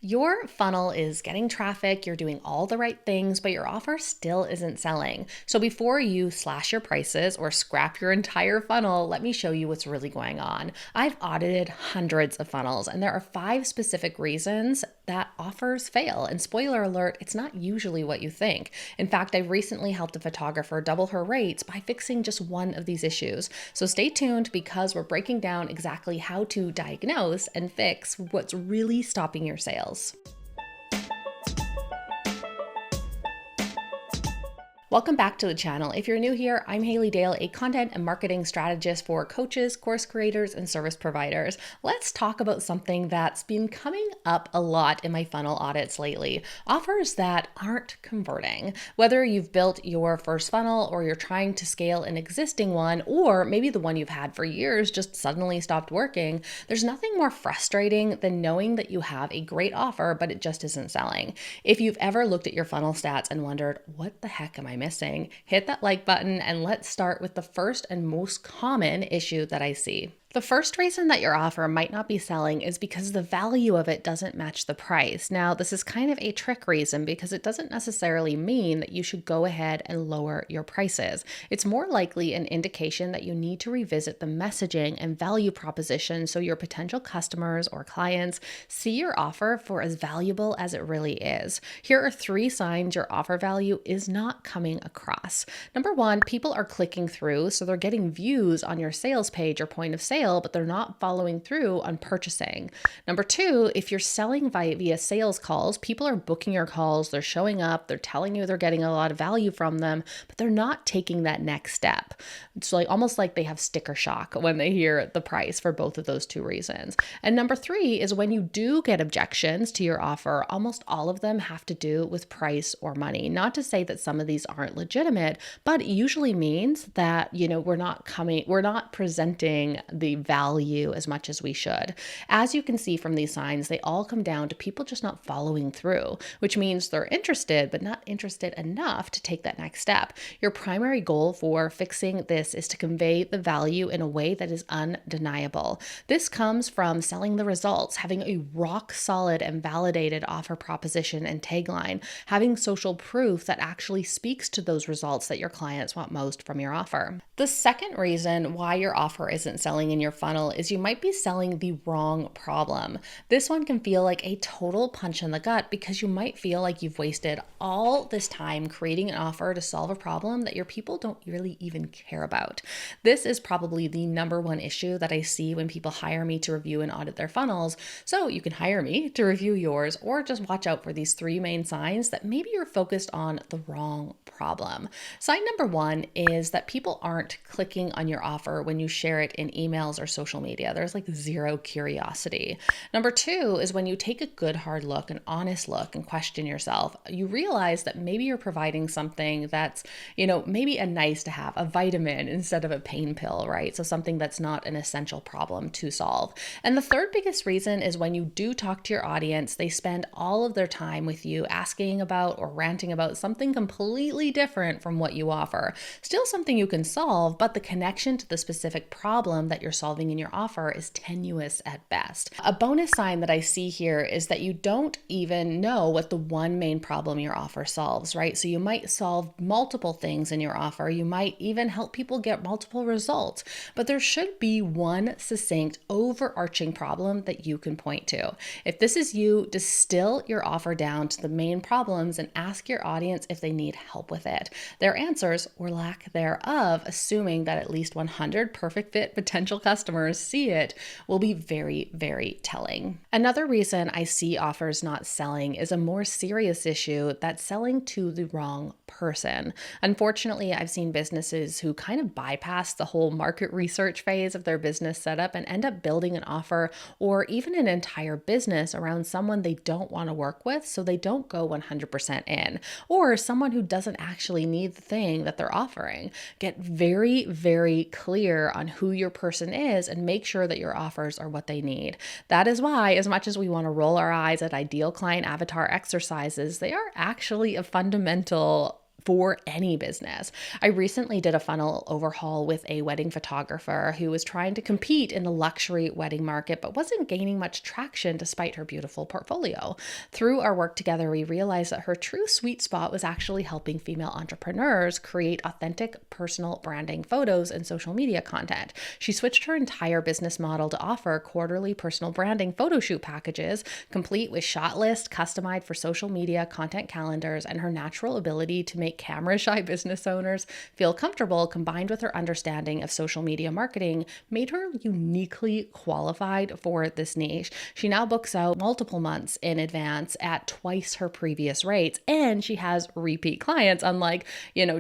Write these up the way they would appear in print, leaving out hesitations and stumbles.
Your funnel is getting traffic, you're doing all the right things, but your offer still isn't selling. So before you slash your prices or scrap your entire funnel, let me show you what's really going on. I've audited hundreds of funnels, and there are 5 specific reasons that offers fail. And spoiler alert, it's not usually what you think. In fact, I recently helped a photographer double her rates by fixing just one of these issues. So stay tuned because we're breaking down exactly how to diagnose and fix what's really stopping your sales. Welcome back to the channel. If you're new here, I'm Haley Dale, a content and marketing strategist for coaches, course creators, and service providers. Let's talk about something that's been coming up a lot in my funnel audits lately, offers that aren't converting. Whether you've built your first funnel or you're trying to scale an existing one, or maybe the one you've had for years just suddenly stopped working, there's nothing more frustrating than knowing that you have a great offer, but it just isn't selling. If you've ever looked at your funnel stats and wondered, what the heck am I missing? Hit that like button and let's start with the first and most common issue that I see. The first reason that your offer might not be selling is because the value of it doesn't match the price. Now, this is kind of a trick reason because it doesn't necessarily mean that you should go ahead and lower your prices. It's more likely an indication that you need to revisit the messaging and value proposition so your potential customers or clients see your offer for as valuable as it really is. Here are 3 signs your offer value is not coming across. Number 1, people are clicking through, so they're getting views on your sales page or point of sale, but they're not following through on purchasing. Number 2, if you're selling via sales calls, people are booking your calls, they're showing up, they're telling you they're getting a lot of value from them, but they're not taking that next step. It's almost like they have sticker shock when they hear the price for both of those 2 reasons. And number 3 is when you do get objections to your offer, almost all of them have to do with price or money. Not to say that some of these aren't legitimate, but it usually means that, we're not presenting the value as much as we should. As you can see from these signs, they all come down to people just not following through, which means they're interested, but not interested enough to take that next step. Your primary goal for fixing this is to convey the value in a way that is undeniable. This comes from selling the results, having a rock solid and validated offer proposition and tagline, having social proof that actually speaks to those results that your clients want most from your offer. The second reason why your offer isn't selling in your funnel is you might be selling the wrong problem. This one can feel like a total punch in the gut because you might feel like you've wasted all this time creating an offer to solve a problem that your people don't really even care about. This is probably the number 1 issue that I see when people hire me to review and audit their funnels. So you can hire me to review yours, or just watch out for these 3 main signs that maybe you're focused on the wrong problem. Sign number 1 is that people aren't clicking on your offer when you share it in emails or social media. There's like 0 curiosity. Number 2 is when you take a good hard look, an honest look, and question yourself, you realize that maybe you're providing something that's, maybe a nice to have, a vitamin instead of a pain pill, right? So something that's not an essential problem to solve. And the third biggest reason is when you do talk to your audience, they spend all of their time with you asking about or ranting about something completely different from what you offer. Still something you can solve, but the connection to the specific problem that you're solving in your offer is tenuous at best. A bonus sign that I see here is that you don't even know what the one main problem your offer solves, right? So you might solve multiple things in your offer. You might even help people get multiple results, but there should be one succinct, overarching problem that you can point to. If this is you, distill your offer down to the main problems and ask your audience if they need help with it. Their answers, or lack thereof, assuming that at least 100 perfect fit potential customers see it, will be very, very telling. Another reason I see offers not selling is a more serious issue that's selling to the wrong person. Unfortunately, I've seen businesses who kind of bypass the whole market research phase of their business setup and end up building an offer or even an entire business around someone they don't want to work with, so they don't go 100% in, or someone who doesn't actually need the thing that they're offering. Get very, very clear on who your person is and make sure that your offers are what they need. That is why, as much as we want to roll our eyes at ideal client avatar exercises, they are actually a fundamental for any business. I recently did a funnel overhaul with a wedding photographer who was trying to compete in the luxury wedding market, but wasn't gaining much traction despite her beautiful portfolio. Through our work together, we realized that her true sweet spot was actually helping female entrepreneurs create authentic personal branding photos and social media content. She switched her entire business model to offer quarterly personal branding photo shoot packages, complete with shot list, customized for social media content calendars, and her natural ability to make camera-shy business owners feel comfortable, combined with her understanding of social media marketing, made her uniquely qualified for this niche. She now books out multiple months in advance at twice her previous rates, and she has repeat clients, unlike,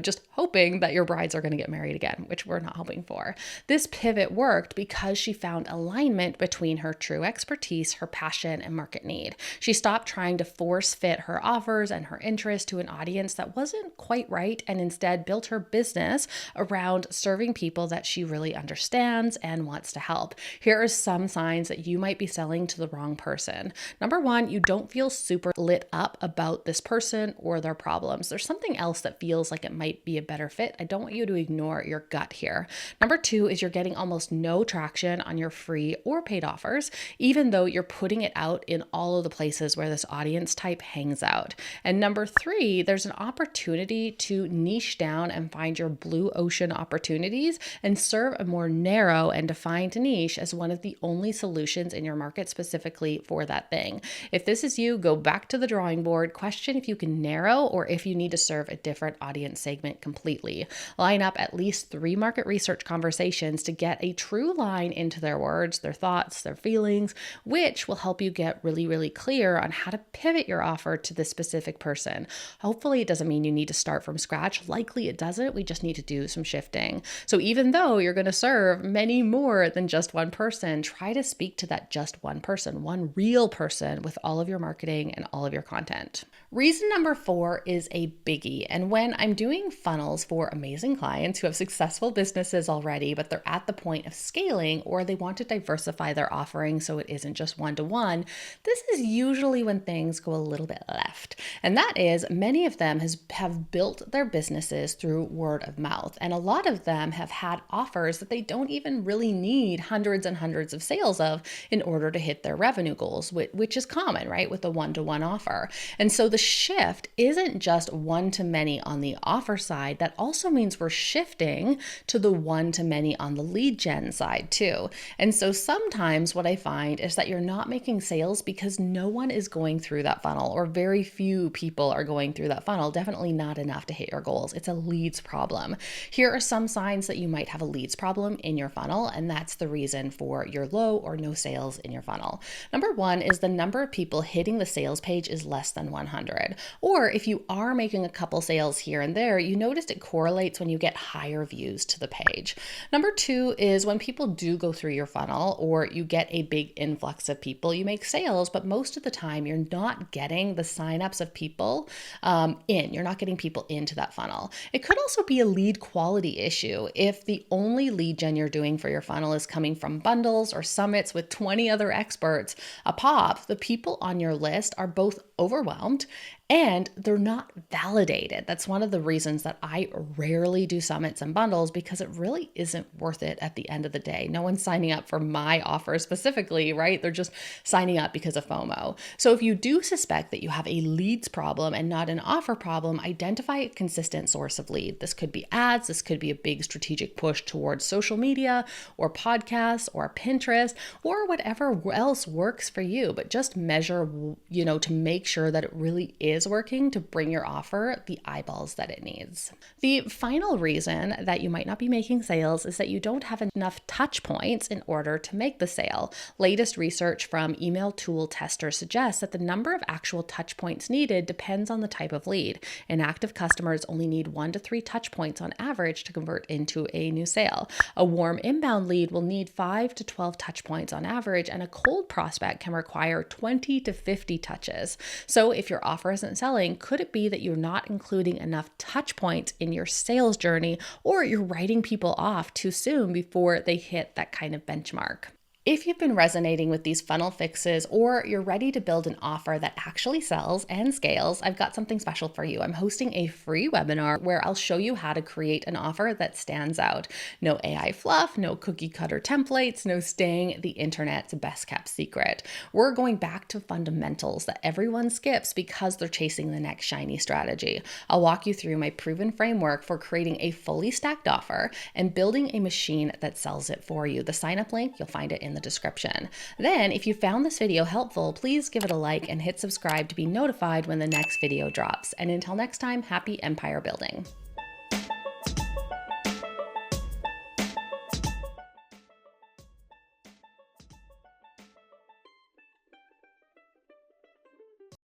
just hoping that your brides are going to get married again, which we're not hoping for. This pivot worked because she found alignment between her true expertise, her passion, and market need. She stopped trying to force fit her offers and her interest to an audience that wasn't quite right, and instead built her business around serving people that she really understands and wants to help. Here are some signs that you might be selling to the wrong person. Number one, you don't feel super lit up about this person or their problems. There's something else that feels like it might be a better fit. I don't want you to ignore your gut here. Number two is you're getting almost no traction on your free or paid offers, even though you're putting it out in all of the places where this audience type hangs out. And number three, there's an opportunity to niche down and find your blue ocean opportunities and serve a more narrow and defined niche as one of the only solutions in your market specifically for that thing. If this is you, go back to the drawing board, question if you can narrow or if you need to serve a different audience segment completely. Line up at least 3 market research conversations to get a true line into their words, their thoughts, their feelings, which will help you get really, really clear on how to pivot your offer to this specific person. Hopefully it doesn't mean you need to start from scratch. Likely it doesn't. We just need to do some shifting. So even though you're going to serve many more than just one person, try to speak to that just one person, one real person with all of your marketing and all of your content. Reason number 4 is a biggie. And when I'm doing funnels for amazing clients who have successful businesses already, but they're at the point of scaling or they want to diversify their offering so it isn't just one-to-one, this is usually when things go a little bit left. And that is many of them have built their businesses through word of mouth. And a lot of them have had offers that they don't even really need hundreds and hundreds of sales of in order to hit their revenue goals, which is common, right, with a one-to-one offer. And so the shift isn't just one-to-many on the offer side. That also means we're shifting to the one-to-many on the lead gen side too. And so sometimes what I find is that you're not making sales because no one is going through that funnel, or very few people are going through that funnel, definitely not enough to hit your goals. It's a leads problem. Here are some signs that you might have a leads problem in your funnel, and that's the reason for your low or no sales in your funnel. Number 1 is the number of people hitting the sales page is less than 100. Or if you are making a couple sales here and there, you noticed it correlates when you get higher views to the page. Number 2 is when people do go through your funnel or you get a big influx of people, you make sales, but most of the time you're not getting the signups of people You're not getting people into that funnel. It could also be a lead quality issue. If the only lead gen you're doing for your funnel is coming from bundles or summits with 20 other experts a pop, the people on your list are both overwhelmed and they're not validated. That's one of the reasons that I rarely do summits and bundles, because it really isn't worth it at the end of the day. No one's signing up for my offer specifically, right? They're just signing up because of FOMO. So if you do suspect that you have a leads problem and not an offer problem, identify a consistent source of lead. This could be ads. This could be a big strategic push towards social media or podcasts or Pinterest or whatever else works for you. But just measure, to make sure that it really is working to bring your offer the eyeballs that it needs. The final reason that you might not be making sales is that you don't have enough touch points in order to make the sale. Latest research from Email Tool Tester suggests that the number of actual touch points needed depends on the type of lead. Inactive customers only need 1 to 3 touch points on average to convert into a new sale. A warm inbound lead will need 5 to 12 touch points on average, and a cold prospect can require 20 to 50 touches. So if your offer isn't selling, could it be that you're not including enough touch points in your sales journey, or you're writing people off too soon before they hit that kind of benchmark? If you've been resonating with these funnel fixes or you're ready to build an offer that actually sells and scales, I've got something special for you. I'm hosting a free webinar where I'll show you how to create an offer that stands out. No AI fluff, no cookie cutter templates, no staying the internet's best kept secret. We're going back to fundamentals that everyone skips because they're chasing the next shiny strategy. I'll walk you through my proven framework for creating a fully stacked offer and building a machine that sells it for you. The sign up link, you'll find it in the description. Then, if you found this video helpful, please give it a like and hit subscribe to be notified when the next video drops. And until next time, happy empire building.